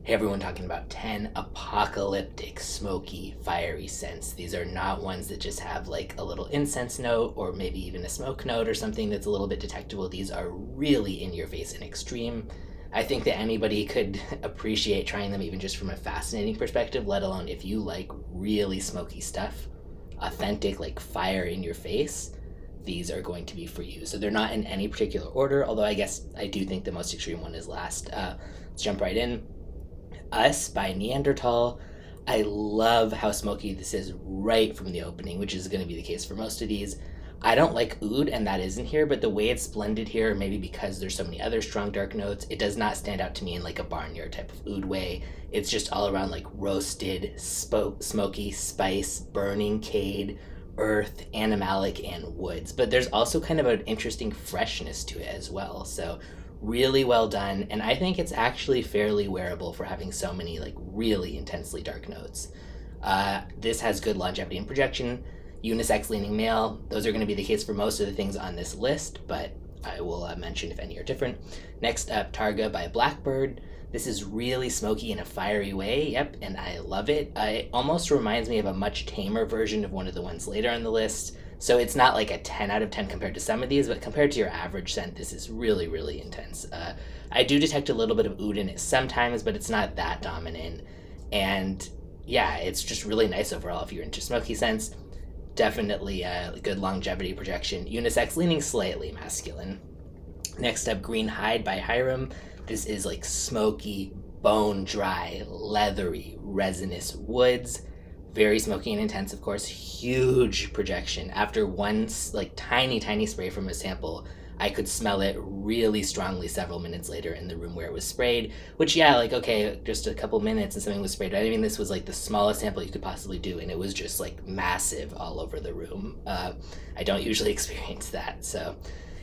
Hey everyone, talking about 10 apocalyptic, smoky, fiery scents. These are not ones that just have like a little incense note or maybe even a smoke note or something that's a little bit detectable. These are really in your face and extreme. I think that anybody could appreciate trying them even just from a fascinating perspective, let alone if you like really smoky stuff, authentic, like fire in your face. These are going to be for you. So they're not in any particular order, although I guess I do think the most extreme one is last. Let's jump right in. Us by Neandertal. I love how smoky this is right from the opening, which is going to be the case for most of these. I don't like oud, and that isn't here, but the way it's blended here, maybe because there's so many other strong dark notes, it does not stand out to me in like a barnyard type of oud way. It's just all around like roasted, smoky, spice, burning, cade, earth, animalic, and woods. But there's also kind of an interesting freshness to it as well. So really well done, and I think it's actually fairly wearable for having so many like really intensely dark notes. This has good longevity and projection. Unisex leaning male, those are going to be the case for most of the things on this list, but I will mention if any are different. Next up, Targa by Blackbird. This is really smoky in a fiery way, yep, and I love it. It almost reminds me of a much tamer version of one of the ones later on the list. So it's not like a 10 out of 10 compared to some of these, but compared to your average scent, this is really, really intense. I do detect a little bit of oud in it sometimes, but it's not that dominant. And yeah, it's just really nice overall if you're into smoky scents. Definitely good longevity projection. Unisex leaning slightly masculine. Next up, Green Hyde by Hiram. This is like smoky, bone dry, leathery, resinous woods. Very smoky and intense, of course. Huge projection. After one like tiny spray from a sample, I could smell it really strongly several minutes later in the room where it was sprayed. Which, yeah, like, okay, just a couple minutes and something was sprayed. I mean, this was like the smallest sample you could possibly do, and it was just like massive all over the room. I don't usually experience that, so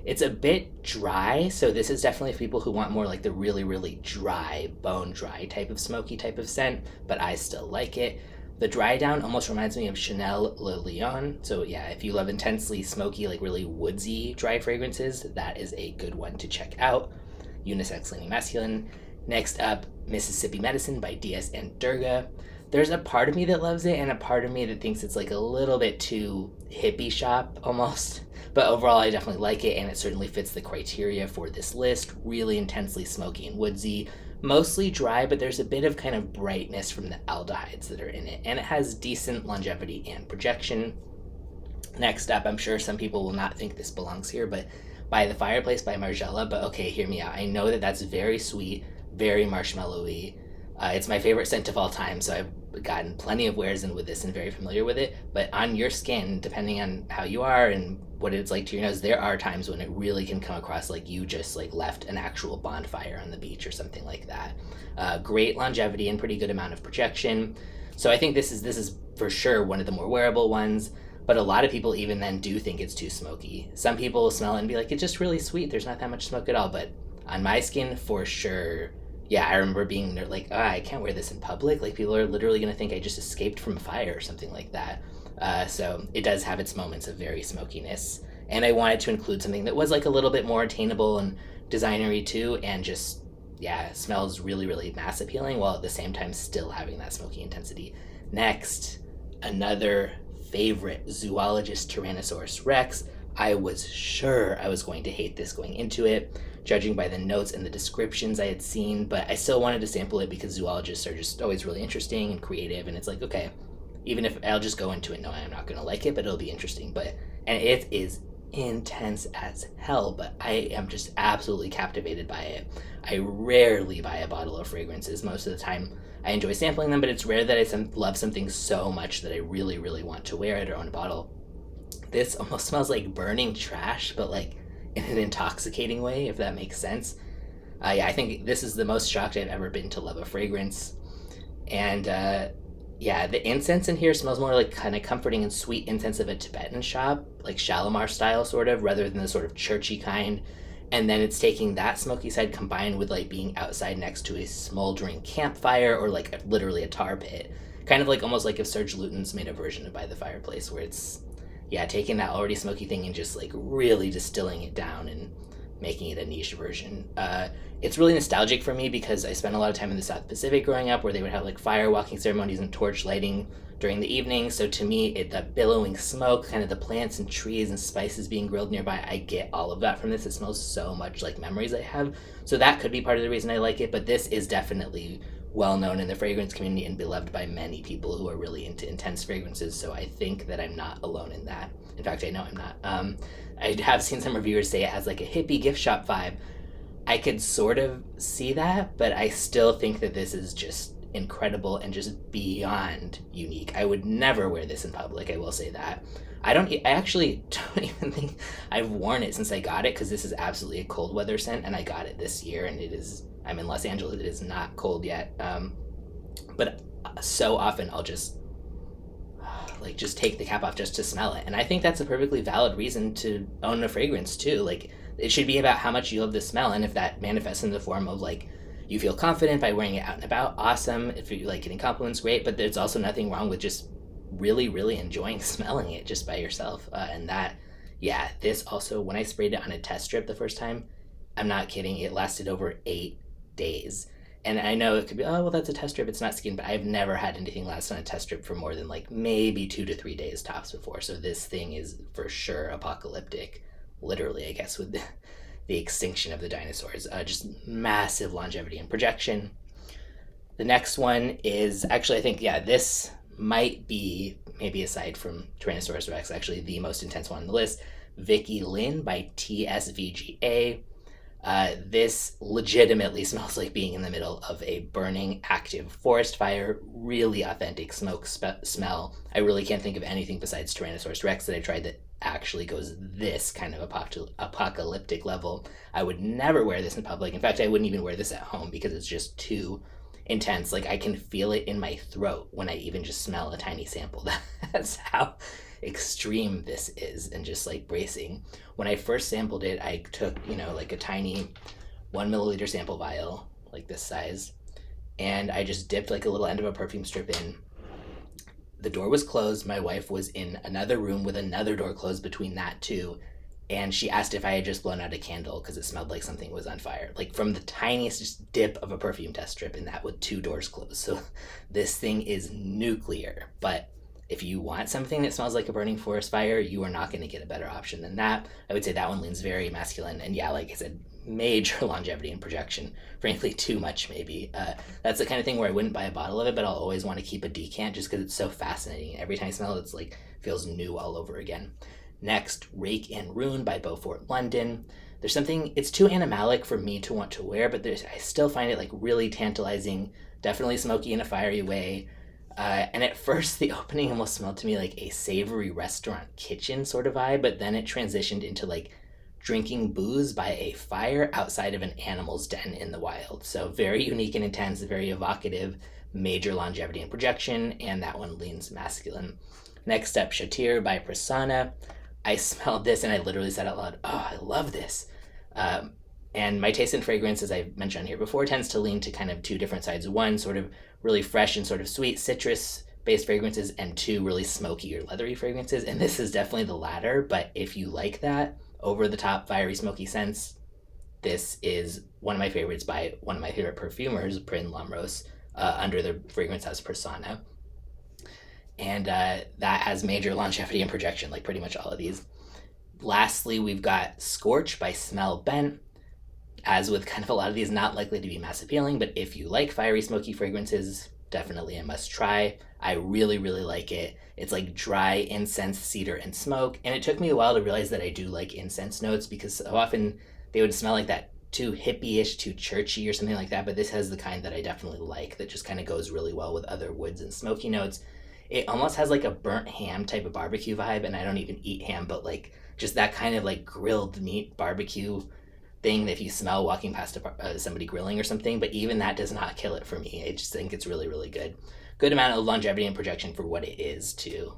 it's a bit dry. So this is definitely for people who want more like the really, really dry, bone dry type of smoky type of scent, but I still like it. The dry down almost reminds me of Chanel Le Lion. So yeah, if you love intensely smoky, like really woodsy dry fragrances, that is a good one to check out. Unisex leaning masculine. Next up, Mississippi Medicine by DS and Durga. There's a part of me that loves it and a part of me that thinks it's like a little bit too hippie shop almost. But overall, I definitely like it, and it certainly fits the criteria for this list. Really intensely smoky and woodsy. Mostly dry, but there's a bit of kind of brightness from the aldehydes that are in it, and it has decent longevity and projection. Next up, I'm sure some people will not think this belongs here, but By the Fireplace by Margiela. But okay, hear me out. I know that that's very sweet, very marshmallow-y. It's my favorite scent of all time, so I've gotten plenty of wears in with this and very familiar with it. But on your skin, depending on how you are and what it's like to your nose, there are times when it really can come across like you just like left an actual bonfire on the beach or something like that. Great longevity and pretty good amount of projection. So I think this is for sure one of the more wearable ones. But a lot of people even then do think it's too smoky. Some people will smell it and be like, it's just really sweet. There's not that much smoke at all. But on my skin, for sure, yeah, I remember being like, I can't wear this in public. Like, people are literally going to think I just escaped from fire or something like that. So it does have its moments of very smokiness. And I wanted to include something that was like a little bit more attainable and designery too, and just, yeah, smells really, really mass appealing while at the same time still having that smoky intensity. Next, another favorite, Zoologist Tyrannosaurus Rex. I was sure I was going to hate this going into it, judging by the notes and the descriptions I had seen, but I still wanted to sample it because zoologists are just always really interesting and creative, and it's like, okay, even if I'll just go into it knowing I'm not going to like it, but it'll be interesting. And it is intense as hell, but I am just absolutely captivated by it. I rarely buy a bottle of fragrances. Most of the time I enjoy sampling them, but it's rare that I love something so much that I really, really want to wear it or own a bottle. This almost smells like burning trash, but like in an intoxicating way, if that makes sense. Yeah, I think this is the most shocked I've ever been to love a fragrance. And yeah, the incense in here smells more like kind of comforting and sweet incense of a Tibetan shop, like Shalimar style sort of, rather than the sort of churchy kind. And then it's taking that smoky side combined with like being outside next to a smoldering campfire or like literally a tar pit. Kind of like almost like if Serge Luton's made a version of By the Fireplace, where it's, yeah, taking that already smoky thing and just like really distilling it down and making it a niche version. It's really nostalgic for me because I spent a lot of time in the South Pacific growing up, where they would have like fire walking ceremonies and torch lighting during the evening. So to me, the billowing smoke, kind of the plants and trees and spices being grilled nearby, I get all of that from this. It smells so much like memories I have. So that could be part of the reason I like it, but this is definitely well known in the fragrance community and beloved by many people who are really into intense fragrances. So I think that I'm not alone in that. In fact, I know I'm not. I have seen some reviewers say it has like a hippie gift shop vibe. I could sort of see that, but I still think that this is just incredible and just beyond unique. I would never wear this in public, I will say that. I actually don't even think I've worn it since I got it, because this is absolutely a cold weather scent, and I got it this year, and I'm in Los Angeles, it is not cold yet. But so often I'll just take the cap off just to smell it. And I think that's a perfectly valid reason to own a fragrance too. Like, it should be about how much you love the smell, and if that manifests in the form of like you feel confident by wearing it out and about, awesome. If you like getting compliments, great. But there's also nothing wrong with just really, really enjoying smelling it just by yourself. This also, when I sprayed it on a test strip the first time, I'm not kidding, it lasted over 8 days. And I know it could be, oh, well, that's a test strip, it's not skin, but I've never had anything last on a test strip for more than like maybe 2 to 3 days tops before. So this thing is for sure apocalyptic, literally, I guess, with the extinction of the dinosaurs. Just massive longevity and projection. The next one is actually, I think, this might be, maybe aside from Tyrannosaurus Rex, actually the most intense one on the list. Vicki Lin by TSVGA. This legitimately smells like being in the middle of a burning, active forest fire. Really authentic smoke smell. I really can't think of anything besides Tyrannosaurus Rex that I've tried that actually goes this kind of apocalyptic level. I would never wear this in public. In fact, I wouldn't even wear this at home because it's just too intense. Like, I can feel it in my throat when I even just smell a tiny sample. That's how extreme this is, and just like bracing. When I first sampled it, I took, like a tiny 1 milliliter sample vial, like this size, and I just dipped like a little end of a perfume strip in. The door was closed. My wife was in another room with another door closed between that too, and she asked if I had just blown out a candle because it smelled like something was on fire, like from the tiniest just dip of a perfume test strip, and that with 2 doors closed. So this thing is nuclear. But if you want something that smells like a burning forest fire, you are not going to get a better option than that. I would say that one leans very masculine, and like I said, major longevity and projection. Frankly, too much maybe. That's the kind of thing where I wouldn't buy a bottle of it, but I'll always want to keep a decant just because it's so fascinating. Every time I smell it, it's like feels new all over again. Next, Rake and Rune by Beaufort, London. There's something, it's too animalic for me to want to wear, but I still find it like really tantalizing, definitely smoky in a fiery way. And at first, the opening almost smelled to me like a savory restaurant kitchen sort of vibe, but then it transitioned into like drinking booze by a fire outside of an animal's den in the wild. So very unique and intense, very evocative, major longevity and projection, and that one leans masculine. Next up, Chetyre by Prissana. I smelled this and I literally said out loud, oh, I love this. And my taste in fragrance, as I mentioned here before, tends to lean to kind of 2 different sides. 1, sort of really fresh and sort of sweet citrus-based fragrances, and 2, really smoky or leathery fragrances. And this is definitely the latter, but if you like that over-the-top fiery smoky scents, this is one of my favorites by one of my favorite perfumers, Bryn Lomros, under the fragrance house Prissana. And that has major longevity and projection, like pretty much all of these. Lastly, we've got Scorch by Smell Bent. As with kind of a lot of these, not likely to be mass appealing, but if you like fiery, smoky fragrances, definitely a must try. I really, really like it. It's like dry incense, cedar, and smoke. And it took me a while to realize that I do like incense notes, because so often they would smell like that too hippie-ish, too churchy or something like that. But this has the kind that I definitely like, that just kind of goes really well with other woods and smoky notes. It almost has like a burnt ham type of barbecue vibe, and I don't even eat ham, but like just that kind of like grilled meat barbecue thing that if you smell walking past somebody grilling or something. But even that does not kill it for me. I just think it's really, really good. Good amount of longevity and projection for what it is too,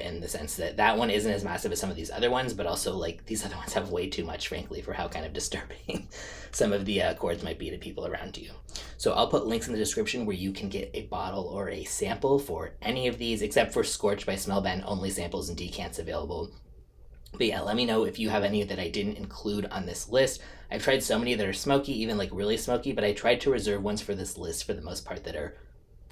in the sense that that one isn't as massive as some of these other ones, but also like these other ones have way too much, frankly, for how kind of disturbing some of the chords might be to people around you. So I'll put links in the description where you can get a bottle or a sample for any of these, except for Scorch by Smell Bent, only samples and decants available. But yeah, let me know if you have any that I didn't include on this list. I've tried so many that are smoky, even like really smoky, but I tried to reserve ones for this list for the most part that are,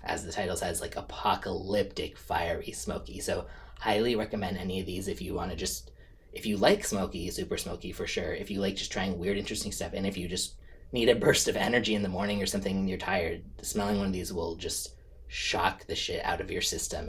as the title says, like apocalyptic, fiery, smoky. So highly recommend any of these if you want to just, if you like smoky, super smoky for sure. If you like just trying weird, interesting stuff, and if you just need a burst of energy in the morning or something and you're tired, smelling one of these will just shock the shit out of your system